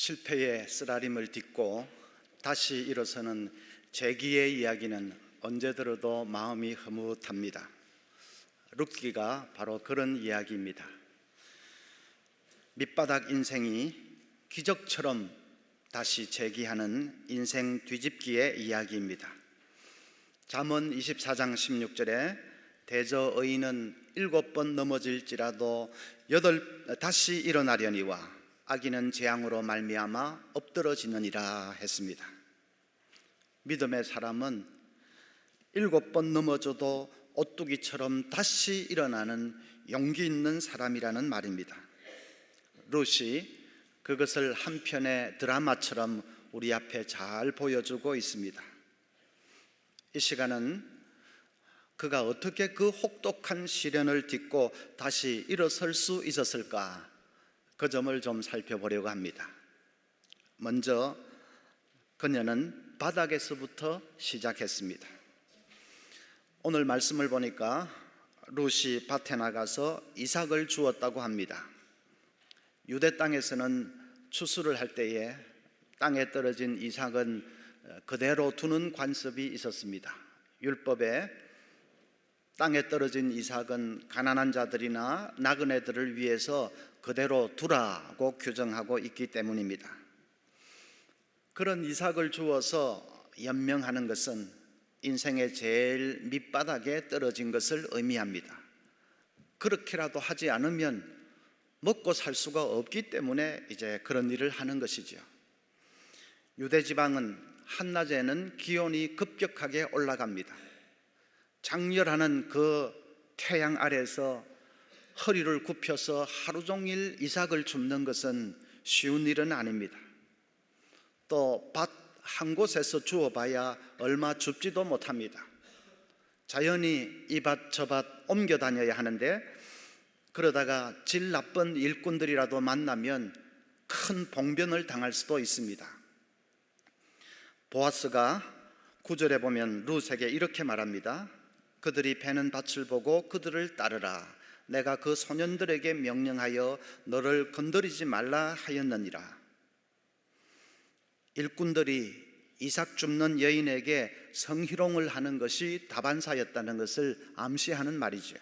실패의 쓰라림을 딛고 다시 일어서는 재기의 이야기는 언제 들어도 마음이 흐뭇합니다. 룻기가 바로 그런 이야기입니다. 밑바닥 인생이 기적처럼 다시 재기하는 인생 뒤집기의 이야기입니다. 잠언 24장 16절에 대저 의인은 7번 넘어질지라도 다시 일어나려니와 악인은 재앙으로 말미암아 엎드러지느니라 했습니다. 믿음의 사람은 7번 넘어져도 오뚜기처럼 다시 일어나는 용기 있는 사람이라는 말입니다. 룻이 그것을 한 편의 드라마처럼 우리 앞에 잘 보여주고 있습니다. 이 시간은 그가 어떻게 그 혹독한 시련을 딛고 다시 일어설 수 있었을까? 그 점을 좀 살펴보려고 합니다. 먼저 그녀는 바닥에서부터 시작했습니다. 오늘 말씀을 보니까 룻이 밭에 나가서 이삭을 주었다고 합니다. 유대 땅에서는 추수를 할 때에 땅에 떨어진 이삭은 그대로 두는 관습이 있었습니다. 율법에 땅에 떨어진 이삭은 가난한 자들이나 나그네들을 위해서 그대로 두라고 규정하고 있기 때문입니다. 그런 이삭을 주어서 연명하는 것은 인생의 제일 밑바닥에 떨어진 것을 의미합니다. 그렇게라도 하지 않으면 먹고 살 수가 없기 때문에 이제 그런 일을 하는 것이죠. 유대 지방은 한낮에는 기온이 급격하게 올라갑니다. 장렬하는 그 태양 아래서 허리를 굽혀서 하루 종일 이삭을 줍는 것은 쉬운 일은 아닙니다. 또 밭 한 곳에서 주워봐야 얼마 줍지도 못합니다. 자연히 이 밭 저 밭 옮겨 다녀야 하는데 그러다가 질 나쁜 일꾼들이라도 만나면 큰 봉변을 당할 수도 있습니다. 보아스가 9절에 보면 룻에게 이렇게 말합니다. 그들이 베는 밭을 보고 그들을 따르라. 내가 그 소년들에게 명령하여 너를 건드리지 말라 하였느니라. 일꾼들이 이삭 줍는 여인에게 성희롱을 하는 것이 다반사였다는 것을 암시하는 말이죠.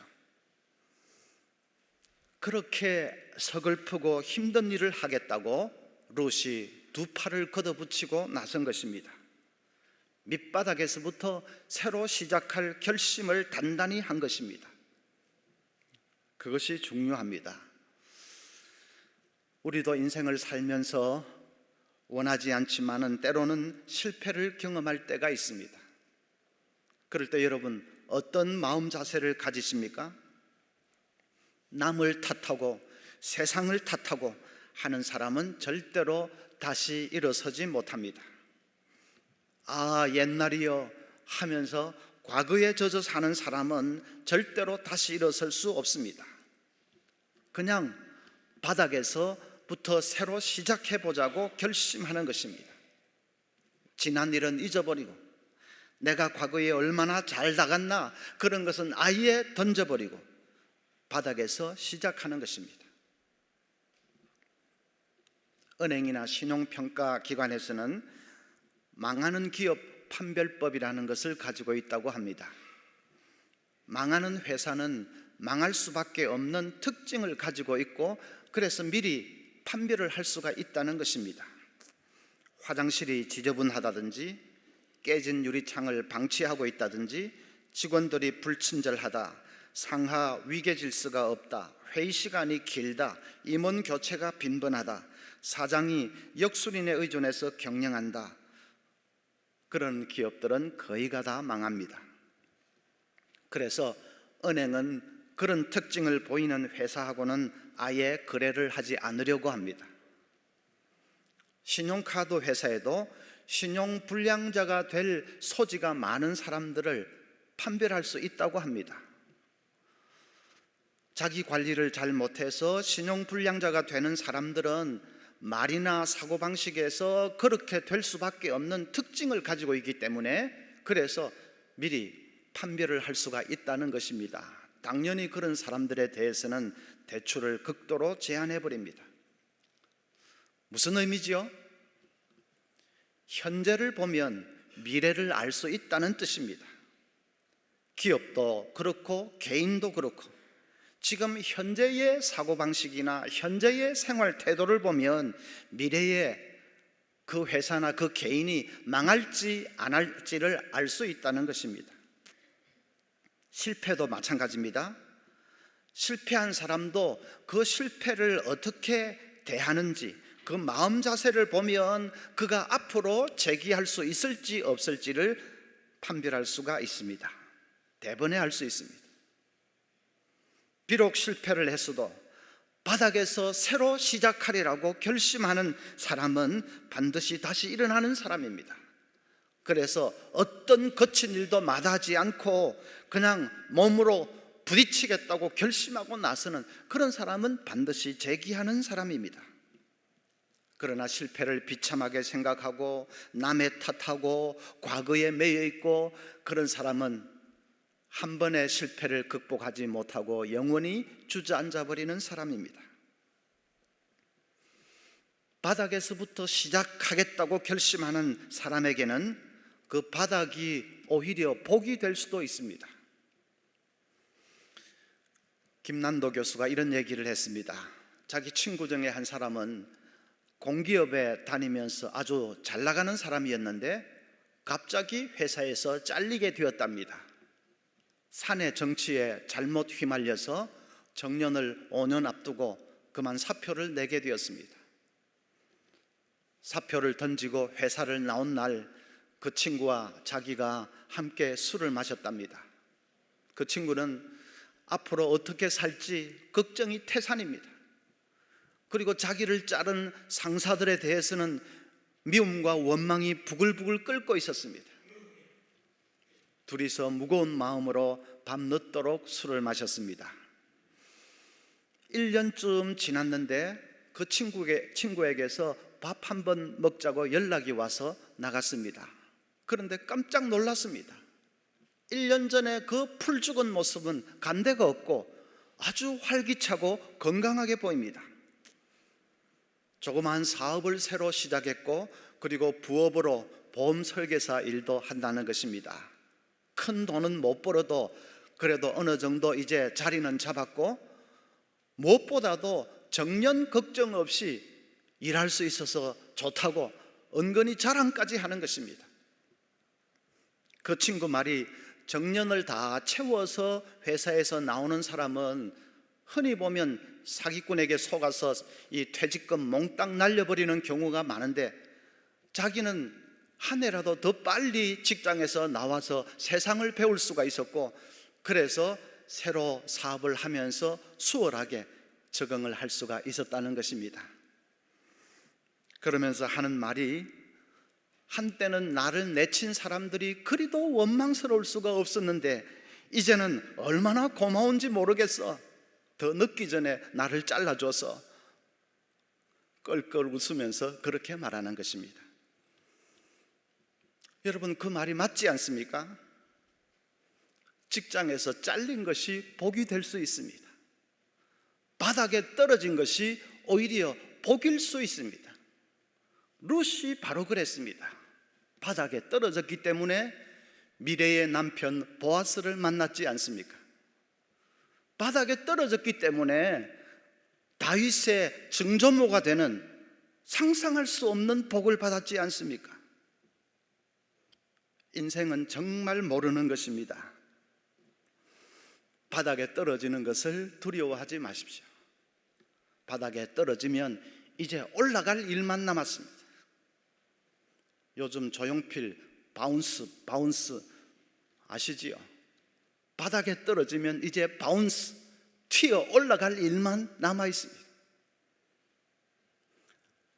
그렇게 서글프고 힘든 일을 하겠다고 룻이 두 팔을 걷어붙이고 나선 것입니다. 밑바닥에서부터 새로 시작할 결심을 단단히 한 것입니다. 그것이 중요합니다. 우리도 인생을 살면서 원하지 않지만은 때로는 실패를 경험할 때가 있습니다. 그럴 때 여러분 어떤 마음 자세를 가지십니까? 남을 탓하고 세상을 탓하고 하는 사람은 절대로 다시 일어서지 못합니다. 아, 옛날이요 하면서 과거에 젖어 사는 사람은 절대로 다시 일어설 수 없습니다. 그냥 바닥에서부터 새로 시작해보자고 결심하는 것입니다. 지난 일은 잊어버리고 내가 과거에 얼마나 잘 나갔나 그런 것은 아예 던져버리고 바닥에서 시작하는 것입니다. 은행이나 신용평가 기관에서는 망하는 기업 판별법이라는 것을 가지고 있다고 합니다. 망하는 회사는 망할 수밖에 없는 특징을 가지고 있고 그래서 미리 판별을 할 수가 있다는 것입니다. 화장실이 지저분하다든지 깨진 유리창을 방치하고 있다든지 직원들이 불친절하다, 상하 위계질서가 없다, 회의 시간이 길다, 임원 교체가 빈번하다, 사장이 역술인에 의존해서 경영한다. 그런 기업들은 거의가 다 망합니다. 그래서 은행은 그런 특징을 보이는 회사하고는 아예 거래를 하지 않으려고 합니다. 신용카드 회사에도 신용불량자가 될 소지가 많은 사람들을 판별할 수 있다고 합니다. 자기 관리를 잘 못해서 신용불량자가 되는 사람들은 말이나 사고방식에서 그렇게 될 수밖에 없는 특징을 가지고 있기 때문에 그래서 미리 판별을 할 수가 있다는 것입니다. 당연히 그런 사람들에 대해서는 대출을 극도로 제한해 버립니다. 무슨 의미지요? 현재를 보면 미래를 알 수 있다는 뜻입니다. 기업도 그렇고 개인도 그렇고 지금 현재의 사고방식이나 현재의 생활 태도를 보면 미래에 그 회사나 그 개인이 망할지 안 할지를 알 수 있다는 것입니다. 실패도 마찬가지입니다. 실패한 사람도 그 실패를 어떻게 대하는지 그 마음 자세를 보면 그가 앞으로 재기할 수 있을지 없을지를 판별할 수가 있습니다. 대번에 알 수 있습니다. 비록 실패를 했어도 바닥에서 새로 시작하리라고 결심하는 사람은 반드시 다시 일어나는 사람입니다. 그래서 어떤 거친 일도 마다하지 않고 그냥 몸으로 부딪히겠다고 결심하고 나서는 그런 사람은 반드시 재기하는 사람입니다. 그러나 실패를 비참하게 생각하고 남의 탓하고 과거에 매여 있고 그런 사람은 한 번의 실패를 극복하지 못하고 영원히 주저앉아 버리는 사람입니다. 바닥에서부터 시작하겠다고 결심하는 사람에게는 그 바닥이 오히려 복이 될 수도 있습니다. 김난도 교수가 이런 얘기를 했습니다. 자기 친구 중에 한 사람은 공기업에 다니면서 아주 잘 나가는 사람이었는데 갑자기 회사에서 잘리게 되었답니다. 사내 정치에 잘못 휘말려서 정년을 5년 앞두고 그만 사표를 내게 되었습니다. 사표를 던지고 회사를 나온 날 그 친구와 자기가 함께 술을 마셨답니다. 그 친구는 앞으로 어떻게 살지 걱정이 태산입니다. 그리고 자기를 자른 상사들에 대해서는 미움과 원망이 부글부글 끓고 있었습니다. 둘이서 무거운 마음으로 밤늦도록 술을 마셨습니다. 1년쯤 지났는데 그 친구에게서 밥 한 번 먹자고 연락이 와서 나갔습니다. 그런데 깜짝 놀랐습니다. 1년 전에 그 풀 죽은 모습은 간데가 없고 아주 활기차고 건강하게 보입니다. 조그마한 사업을 새로 시작했고 그리고 부업으로 보험 설계사 일도 한다는 것입니다. 큰 돈은 못 벌어도 그래도 어느 정도 이제 자리는 잡았고 무엇보다도 정년 걱정 없이 일할 수 있어서 좋다고 은근히 자랑까지 하는 것입니다. 그 친구 말이 정년을 다 채워서 회사에서 나오는 사람은 흔히 보면 사기꾼에게 속아서 이 퇴직금 몽땅 날려버리는 경우가 많은데 자기는 한 해라도 더 빨리 직장에서 나와서 세상을 배울 수가 있었고 그래서 새로 사업을 하면서 수월하게 적응을 할 수가 있었다는 것입니다. 그러면서 하는 말이 한때는 나를 내친 사람들이 그리도 원망스러울 수가 없었는데 이제는 얼마나 고마운지 모르겠어. 더 늦기 전에 나를 잘라줘서 껄껄 웃으면서 그렇게 말하는 것입니다. 여러분 그 말이 맞지 않습니까? 직장에서 잘린 것이 복이 될 수 있습니다. 바닥에 떨어진 것이 오히려 복일 수 있습니다. 룻이 바로 그랬습니다. 바닥에 떨어졌기 때문에 미래의 남편 보아스를 만났지 않습니까? 바닥에 떨어졌기 때문에 다윗의 증조모가 되는 상상할 수 없는 복을 받았지 않습니까? 인생은 정말 모르는 것입니다. 바닥에 떨어지는 것을 두려워하지 마십시오. 바닥에 떨어지면 이제 올라갈 일만 남았습니다. 요즘 조용필 바운스 아시지요? 바닥에 떨어지면 이제 바운스 튀어 올라갈 일만 남아 있습니다.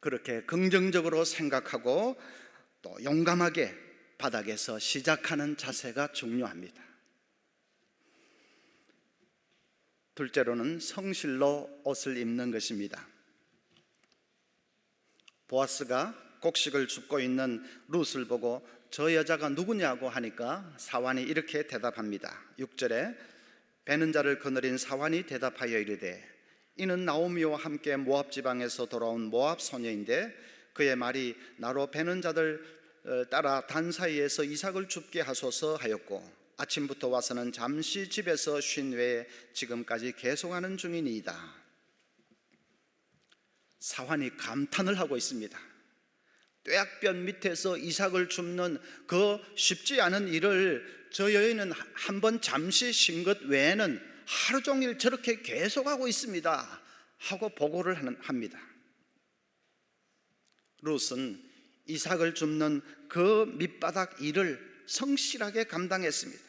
그렇게 긍정적으로 생각하고 또 용감하게 바닥에서 시작하는 자세가 중요합니다. 둘째로는 성실로 옷을 입는 것입니다. 보아스가 곡식을 줍고 있는 룻을 보고 저 여자가 누구냐고 하니까 사환이 이렇게 대답합니다. 6절에 베는 자를 거느린 사환이 대답하여 이르되 이는 나오미와 함께 모압 지방에서 돌아온 모압 소녀인데 그의 말이 나로 베는 자들 따라 단 사이에서 이삭을 줍게 하소서 하였고 아침부터 와서는 잠시 집에서 쉰 외에 지금까지 계속하는 중이니이다. 사환이 감탄을 하고 있습니다. 뙤약볕 밑에서 이삭을 줍는 그 쉽지 않은 일을 저 여인은 한번 잠시 쉰 것 외에는 하루 종일 저렇게 계속하고 있습니다 하고 보고를 합니다. 룻은 이삭을 줍는 그 밑바닥 일을 성실하게 감당했습니다.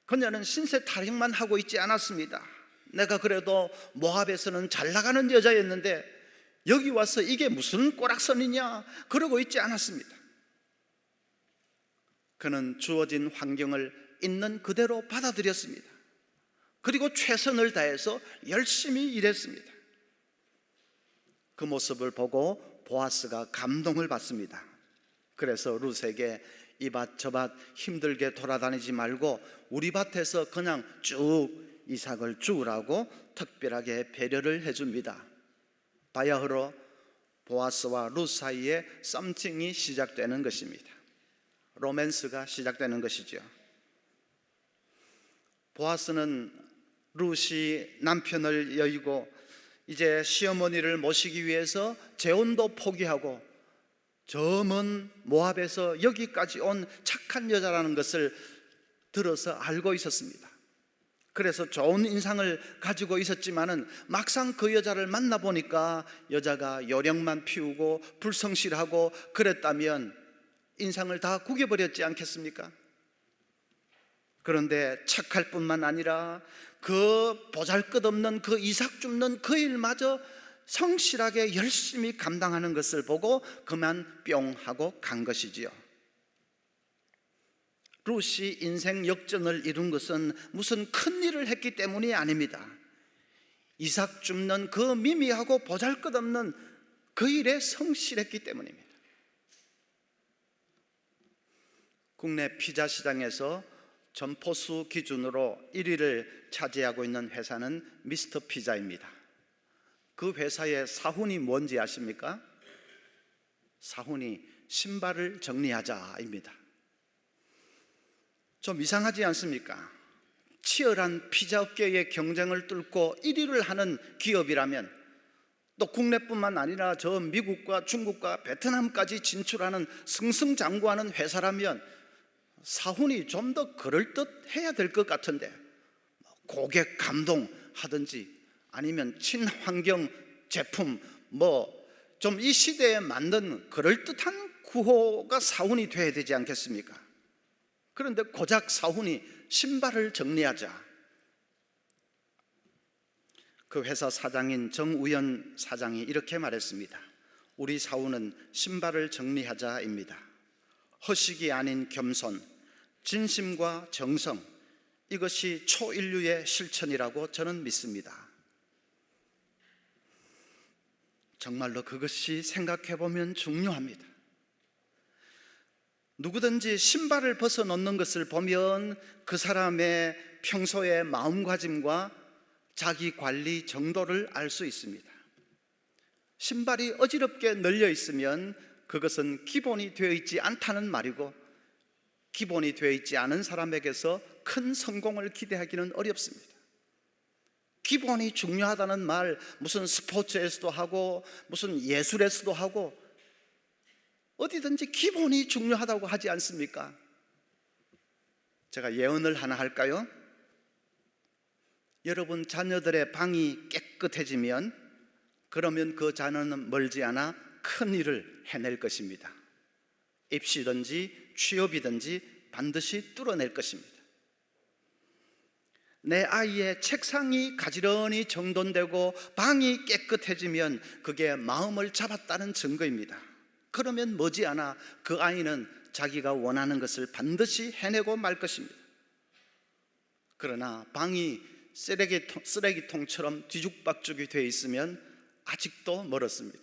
그녀는 신세 타령만 하고 있지 않았습니다. 내가 그래도 모압에서는 잘 나가는 여자였는데 여기 와서 이게 무슨 꼬락선이냐 그러고 있지 않았습니다. 그는 주어진 환경을 있는 그대로 받아들였습니다. 그리고 최선을 다해서 열심히 일했습니다. 그 모습을 보고 보아스가 감동을 받습니다. 그래서 룻에게 이 밭 저 밭 힘들게 돌아다니지 말고 우리 밭에서 그냥 쭉 이삭을 주우라고 특별하게 배려를 해줍니다. 바야흐로 보아스와 룻 사이에 썸씽이 시작되는 것입니다. 로맨스가 시작되는 것이죠. 보아스는 룻이 남편을 여의고 이제 시어머니를 모시기 위해서 재혼도 포기하고 저 먼 모압에서 여기까지 온 착한 여자라는 것을 들어서 알고 있었습니다. 그래서 좋은 인상을 가지고 있었지만은 막상 그 여자를 만나보니까 여자가 요령만 피우고 불성실하고 그랬다면 인상을 다 구겨버렸지 않겠습니까? 그런데 착할 뿐만 아니라 그 보잘것없는 그 이삭 줍는 그 일마저 성실하게 열심히 감당하는 것을 보고 그만 뿅 하고 간 것이지요. 룻이 인생 역전을 이룬 것은 무슨 큰 일을 했기 때문이 아닙니다. 이삭 줍는 그 미미하고 보잘것없는 그 일에 성실했기 때문입니다. 국내 피자 시장에서 점포수 기준으로 1위를 차지하고 있는 회사는 미스터 피자입니다. 그 회사의 사훈이 뭔지 아십니까? 사훈이 신발을 정리하자입니다. 좀 이상하지 않습니까? 치열한 피자 업계의 경쟁을 뚫고 1위를 하는 기업이라면 또 국내뿐만 아니라 저 미국과 중국과 베트남까지 진출하는 승승장구하는 회사라면 사훈이 좀 더 그럴듯해야 될 것 같은데 고객 감동하든지 아니면 친환경 제품 좀 이 시대에 맞는 그럴듯한 구호가 사훈이 돼야 되지 않겠습니까? 그런데 고작 사훈이 신발을 정리하자. 그 회사 사장인 정우연 사장이 이렇게 말했습니다. 우리 사훈은 신발을 정리하자입니다. 허식이 아닌 겸손, 진심과 정성, 이것이 초인류의 실천이라고 저는 믿습니다. 정말로 그것이 생각해보면 중요합니다. 누구든지 신발을 벗어놓는 것을 보면 그 사람의 평소의 마음가짐과 자기 관리 정도를 알 수 있습니다. 신발이 어지럽게 널려 있으면 그것은 기본이 되어 있지 않다는 말이고 기본이 되어 있지 않은 사람에게서 큰 성공을 기대하기는 어렵습니다. 기본이 중요하다는 말 무슨 스포츠에서도 하고 무슨 예술에서도 하고 어디든지 기본이 중요하다고 하지 않습니까? 제가 예언을 하나 할까요? 여러분 자녀들의 방이 깨끗해지면 그러면 그 자녀는 멀지 않아 큰 일을 해낼 것입니다. 입시든지 취업이든지 반드시 뚫어낼 것입니다. 내 아이의 책상이 가지런히 정돈되고 방이 깨끗해지면 그게 마음을 잡았다는 증거입니다. 그러면 머지않아 그 아이는 자기가 원하는 것을 반드시 해내고 말 것입니다. 그러나 방이 쓰레기통처럼 뒤죽박죽이 되어 있으면 아직도 멀었습니다.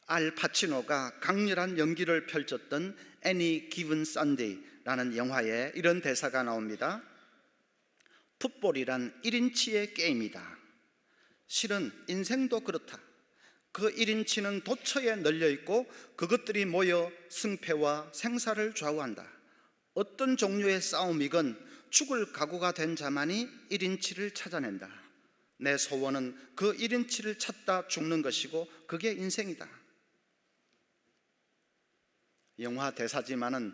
알 파치노가 강렬한 연기를 펼쳤던 Any Given Sunday라는 영화에 이런 대사가 나옵니다. 풋볼이란 1인치의 게임이다. 실은 인생도 그렇다. 그 1인치는 도처에 널려있고 그것들이 모여 승패와 생사를 좌우한다. 어떤 종류의 싸움이건 죽을 각오가 된 자만이 1인치를 찾아낸다. 내 소원은 그 1인치를 찾다 죽는 것이고 그게 인생이다. 영화 대사지만은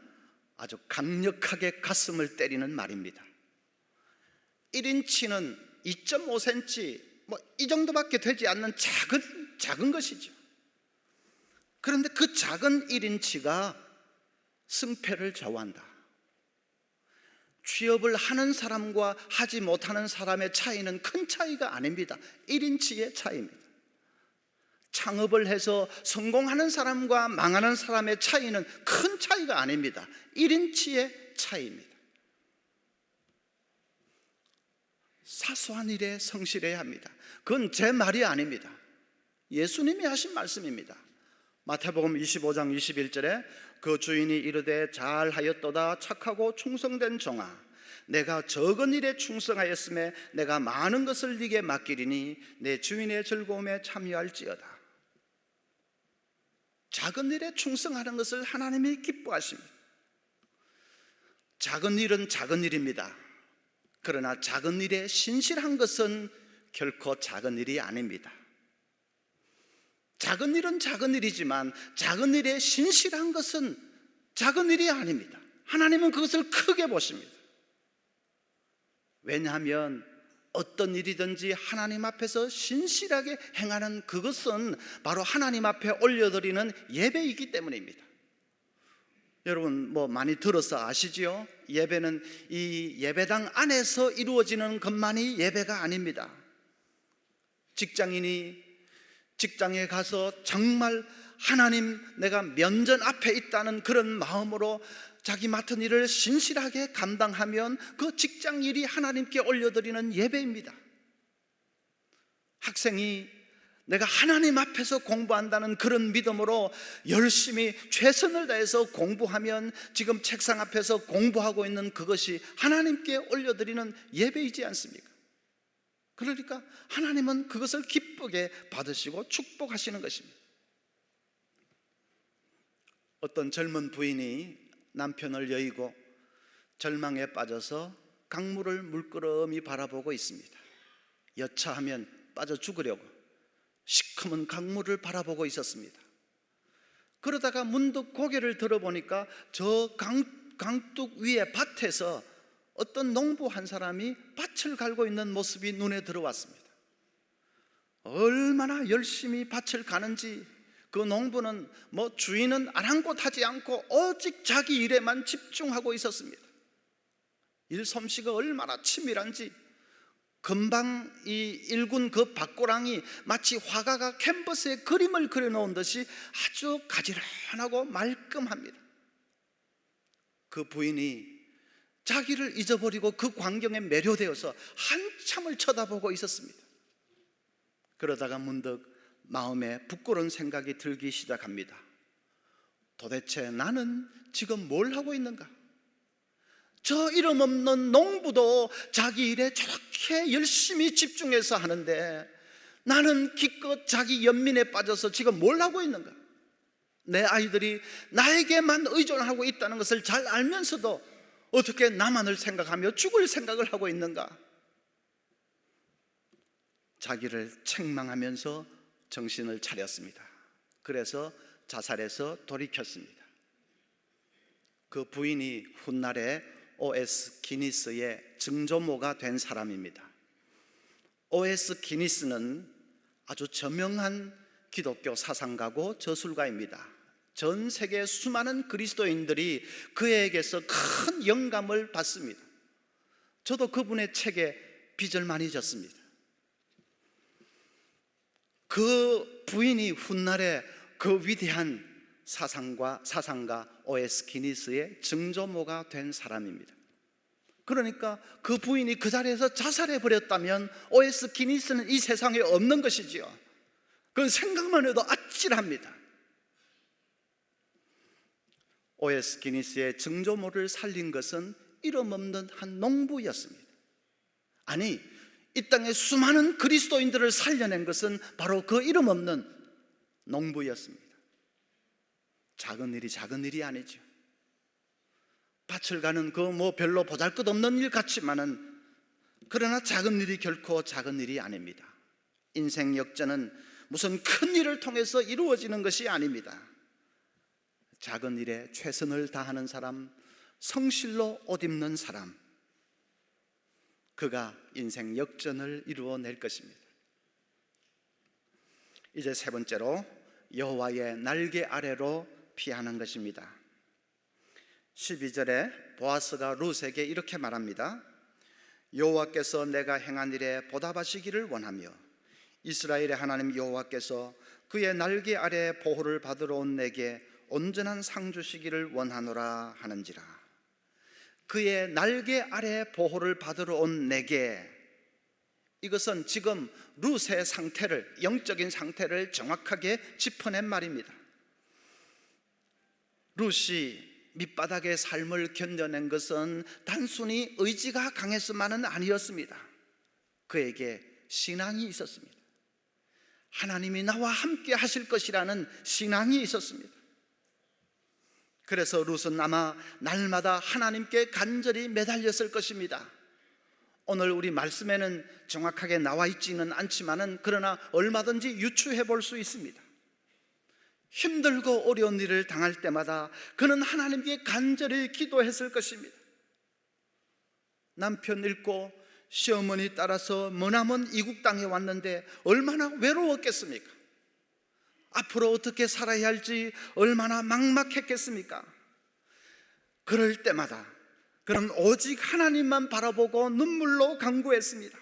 아주 강력하게 가슴을 때리는 말입니다. 1인치는 2.5cm 이 정도밖에 되지 않는 작은 것이죠. 그런데 그 작은 1인치가 승패를 좌우한다. 취업을 하는 사람과 하지 못하는 사람의 차이는 큰 차이가 아닙니다. 1인치의 차이입니다. 창업을 해서 성공하는 사람과 망하는 사람의 차이는 큰 차이가 아닙니다. 1인치의 차이입니다. 사소한 일에 성실해야 합니다. 그건 제 말이 아닙니다. 예수님이 하신 말씀입니다. 마태복음 25장 21절에 그 주인이 이르되 잘하였도다 착하고 충성된 종아, 내가 적은 일에 충성하였음에 내가 많은 것을 네게 맡기리니 내 주인의 즐거움에 참여할지어다. 작은 일에 충성하는 것을 하나님이 기뻐하십니다. 작은 일은 작은 일입니다. 그러나 작은 일에 신실한 것은 결코 작은 일이 아닙니다. 작은 일은 작은 일이지만 작은 일에 신실한 것은 작은 일이 아닙니다. 하나님은 그것을 크게 보십니다. 왜냐하면 어떤 일이든지 하나님 앞에서 신실하게 행하는 그것은 바로 하나님 앞에 올려드리는 예배이기 때문입니다. 여러분 많이 들어서 아시지요? 예배는 이 예배당 안에서 이루어지는 것만이 예배가 아닙니다. 직장인이 직장에 가서 정말 하나님 내가 면전 앞에 있다는 그런 마음으로 자기 맡은 일을 신실하게 감당하면 그 직장 일이 하나님께 올려드리는 예배입니다. 학생이 내가 하나님 앞에서 공부한다는 그런 믿음으로 열심히 최선을 다해서 공부하면 지금 책상 앞에서 공부하고 있는 그것이 하나님께 올려드리는 예배이지 않습니까? 그러니까 하나님은 그것을 기쁘게 받으시고 축복하시는 것입니다. 어떤 젊은 부인이 남편을 여의고 절망에 빠져서 강물을 물끄러미 바라보고 있습니다. 여차하면 빠져 죽으려고 시커먼 강물을 바라보고 있었습니다. 그러다가 문득 고개를 들어보니까 저 강둑 위에 밭에서 어떤 농부 한 사람이 밭을 갈고 있는 모습이 눈에 들어왔습니다. 얼마나 열심히 밭을 가는지, 그 농부는 주인은 아랑곳하지 않고 오직 자기 일에만 집중하고 있었습니다. 일 솜씨가 얼마나 치밀한지, 금방 이 일군 그 밭고랑이 마치 화가가 캔버스에 그림을 그려놓은 듯이 아주 가지런하고 말끔합니다. 그 부인이 자기를 잊어버리고 그 광경에 매료되어서 한참을 쳐다보고 있었습니다. 그러다가 문득 마음에 부끄러운 생각이 들기 시작합니다. 도대체 나는 지금 뭘 하고 있는가? 저 이름 없는 농부도 자기 일에 저렇게 열심히 집중해서 하는데 나는 기껏 자기 연민에 빠져서 지금 뭘 하고 있는가? 내 아이들이 나에게만 의존하고 있다는 것을 잘 알면서도 어떻게 나만을 생각하며 죽을 생각을 하고 있는가? 자기를 책망하면서 정신을 차렸습니다. 그래서 자살해서 돌이켰습니다. 그 부인이 훗날에 O.S. 기니스의 증조모가 된 사람입니다. O.S. 기니스는 아주 저명한 기독교 사상가고 저술가입니다. 전 세계 수많은 그리스도인들이 그에게서 큰 영감을 받습니다. 저도 그분의 책에 빚을 많이 졌습니다. 그 부인이 훗날에 그 위대한 사상가 O.S. 기니스의 증조모가 된 사람입니다. 그러니까 그 부인이 그 자리에서 자살해버렸다면 O.S. 기니스는 이 세상에 없는 것이지요. 그건 생각만 해도 아찔합니다. O.S. 기니스의 증조모를 살린 것은 이름 없는 한 농부였습니다. 아니, 이 땅에 수많은 그리스도인들을 살려낸 것은 바로 그 이름 없는 농부였습니다. 작은 일이 아니죠. 밭을 가는 그 별로 보잘것없는 일 같지만은, 그러나 작은 일이 결코 작은 일이 아닙니다. 인생 역전은 무슨 큰 일을 통해서 이루어지는 것이 아닙니다. 작은 일에 최선을 다하는 사람, 성실로 옷 입는 사람, 그가 인생 역전을 이루어낼 것입니다. 이제 세 번째로 여호와의 날개 아래로 피하는 것입니다. 12절에 보아스가 룻에게 이렇게 말합니다. 여호와께서 내가 행한 일에 보답하시기를 원하며 이스라엘의 하나님 여호와께서 그의 날개 아래 보호를 받으러 온 내게 온전한 상 주시기를 원하노라 하는지라. 그의 날개 아래 보호를 받으러 온 내게, 이것은 지금 룻의 상태를, 영적인 상태를 정확하게 짚어낸 말입니다. 룻이 밑바닥의 삶을 견뎌낸 것은 단순히 의지가 강해서만은 아니었습니다. 그에게 신앙이 있었습니다. 하나님이 나와 함께 하실 것이라는 신앙이 있었습니다. 그래서 룻은 아마 날마다 하나님께 간절히 매달렸을 것입니다. 오늘 우리 말씀에는 정확하게 나와 있지는 않지만은, 그러나 얼마든지 유추해 볼 수 있습니다. 힘들고 어려운 일을 당할 때마다 그는 하나님께 간절히 기도했을 것입니다. 남편 잃고 시어머니 따라서 머나먼 이국 땅에 왔는데 얼마나 외로웠겠습니까? 앞으로 어떻게 살아야 할지 얼마나 막막했겠습니까? 그럴 때마다 그는 오직 하나님만 바라보고 눈물로 간구했습니다.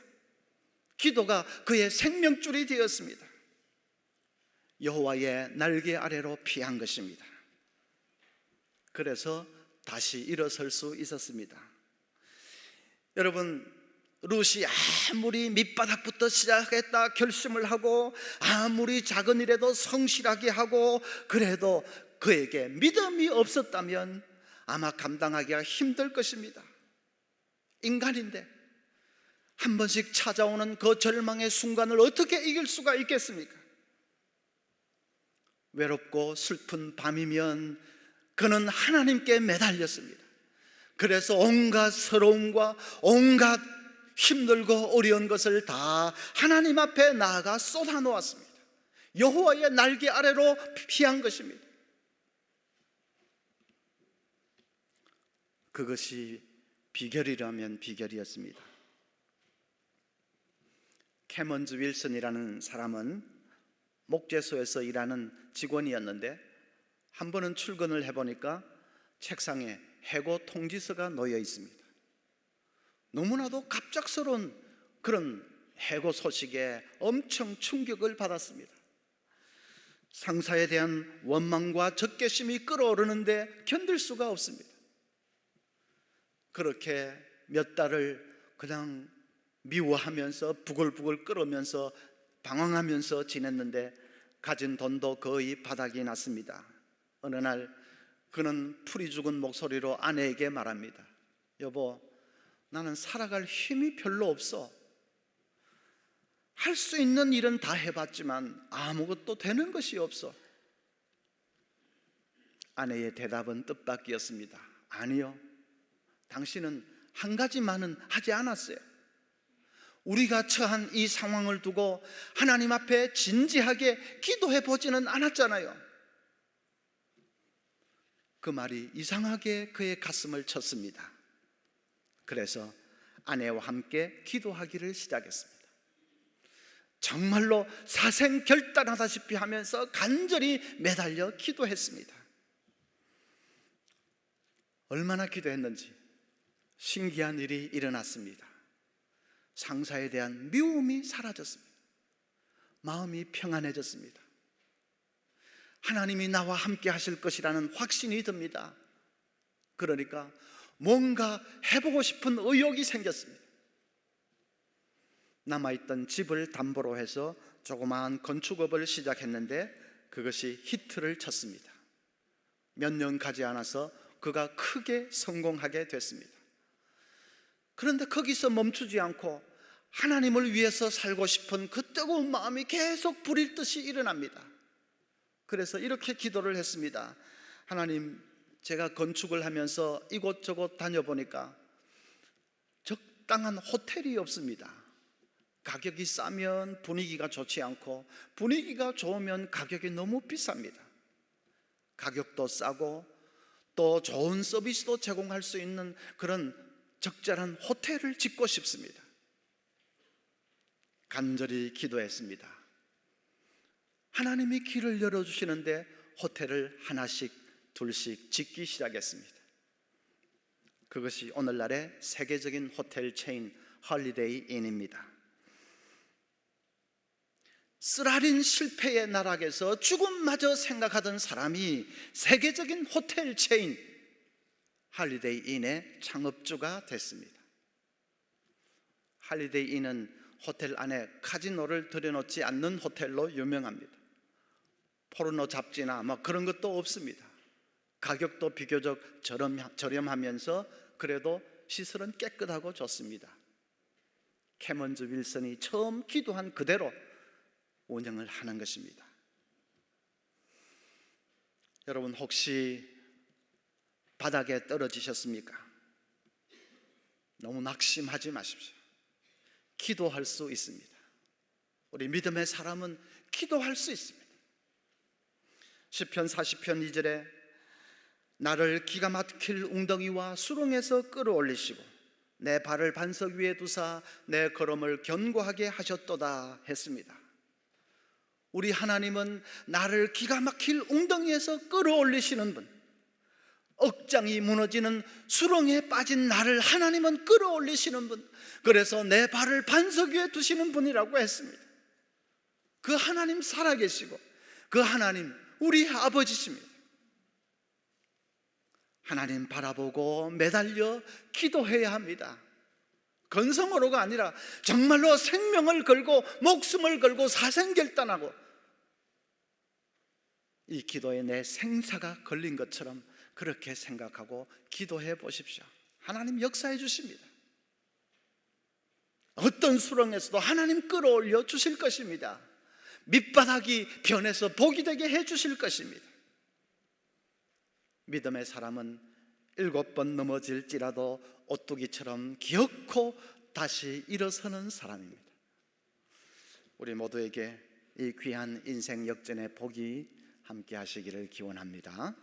기도가 그의 생명줄이 되었습니다. 여호와의 날개 아래로 피한 것입니다. 그래서 다시 일어설 수 있었습니다. 여러분, 룻이 아무리 밑바닥부터 시작했다 결심을 하고, 아무리 작은 일에도 성실하게 하고, 그래도 그에게 믿음이 없었다면 아마 감당하기가 힘들 것입니다. 인간인데 한 번씩 찾아오는 그 절망의 순간을 어떻게 이길 수가 있겠습니까? 외롭고 슬픈 밤이면 그는 하나님께 매달렸습니다. 그래서 온갖 서러움과 온갖 힘들고 어려운 것을 다 하나님 앞에 나아가 쏟아놓았습니다. 여호와의 날개 아래로 피한 것입니다. 그것이 비결이라면 비결이었습니다. 캐먼즈 윌슨이라는 사람은 목재소에서 일하는 직원이었는데, 한 번은 출근을 해보니까 책상에 해고 통지서가 놓여 있습니다. 너무나도 갑작스러운 그런 해고 소식에 엄청 충격을 받았습니다. 상사에 대한 원망과 적개심이 끓어오르는데 견딜 수가 없습니다. 그렇게 몇 달을 그냥 미워하면서 부글부글 끓으면서 방황하면서 지냈는데 가진 돈도 거의 바닥이 났습니다. 어느 날 그는 풀이 죽은 목소리로 아내에게 말합니다. 여보, 나는 살아갈 힘이 별로 없어. 할 수 있는 일은 다 해봤지만 아무것도 되는 것이 없어. 아내의 대답은 뜻밖이었습니다. 아니요, 당신은 한 가지만은 하지 않았어요. 우리가 처한 이 상황을 두고 하나님 앞에 진지하게 기도해 보지는 않았잖아요. 그 말이 이상하게 그의 가슴을 쳤습니다. 그래서 아내와 함께 기도하기를 시작했습니다. 정말로 사생결단하다시피 하면서 간절히 매달려 기도했습니다. 얼마나 기도했는지 신기한 일이 일어났습니다. 상사에 대한 미움이 사라졌습니다. 마음이 평안해졌습니다. 하나님이 나와 함께 하실 것이라는 확신이 듭니다. 그러니까 뭔가 해보고 싶은 의욕이 생겼습니다. 남아있던 집을 담보로 해서 조그마한 건축업을 시작했는데 그것이 히트를 쳤습니다. 몇 년 가지 않아서 그가 크게 성공하게 됐습니다. 그런데 거기서 멈추지 않고 하나님을 위해서 살고 싶은 그 뜨거운 마음이 계속 불일 듯이 일어납니다. 그래서 이렇게 기도를 했습니다. 하나님, 제가 건축을 하면서 이곳저곳 다녀보니까 적당한 호텔이 없습니다. 가격이 싸면 분위기가 좋지 않고 분위기가 좋으면 가격이 너무 비쌉니다. 가격도 싸고 또 좋은 서비스도 제공할 수 있는 그런 적절한 호텔을 짓고 싶습니다. 간절히 기도했습니다. 하나님이 길을 열어주시는데 호텔을 하나씩 둘씩 짓기 시작했습니다. 그것이 오늘날의 세계적인 호텔 체인 홀리데이 인입니다. 쓰라린 실패의 나락에서 죽음마저 생각하던 사람이 세계적인 호텔 체인 홀리데이 인의 창업주가 됐습니다. 홀리데이 인은 호텔 안에 카지노를 들여놓지 않는 호텔로 유명합니다. 포르노 잡지나 그런 것도 없습니다. 가격도 비교적 저렴하면서 그래도 시설은 깨끗하고 좋습니다. 캐먼즈 윌슨이 처음 기도한 그대로 운영을 하는 것입니다. 여러분, 혹시 바닥에 떨어지셨습니까? 너무 낙심하지 마십시오. 기도할 수 있습니다. 우리 믿음의 사람은 기도할 수 있습니다. 시편 40편 2절에 나를 기가 막힐 웅덩이와 수렁에서 끌어올리시고 내 발을 반석 위에 두사 내 걸음을 견고하게 하셨도다 했습니다. 우리 하나님은 나를 기가 막힐 웅덩이에서 끌어올리시는 분, 억장이 무너지는 수렁에 빠진 나를 하나님은 끌어올리시는 분, 그래서 내 발을 반석 위에 두시는 분이라고 했습니다. 그 하나님 살아계시고 그 하나님 우리 아버지십니다. 하나님 바라보고 매달려 기도해야 합니다. 건성으로가 아니라 정말로 생명을 걸고 목숨을 걸고 사생결단하고 이 기도에 내 생사가 걸린 것처럼 그렇게 생각하고 기도해 보십시오. 하나님 역사해 주십니다. 어떤 수렁에서도 하나님 끌어올려 주실 것입니다. 밑바닥이 변해서 복이 되게 해 주실 것입니다. 믿음의 사람은 7번 넘어질지라도 오뚜기처럼 기어코 다시 일어서는 사람입니다. 우리 모두에게 이 귀한 인생 역전의 복이 함께 하시기를 기원합니다.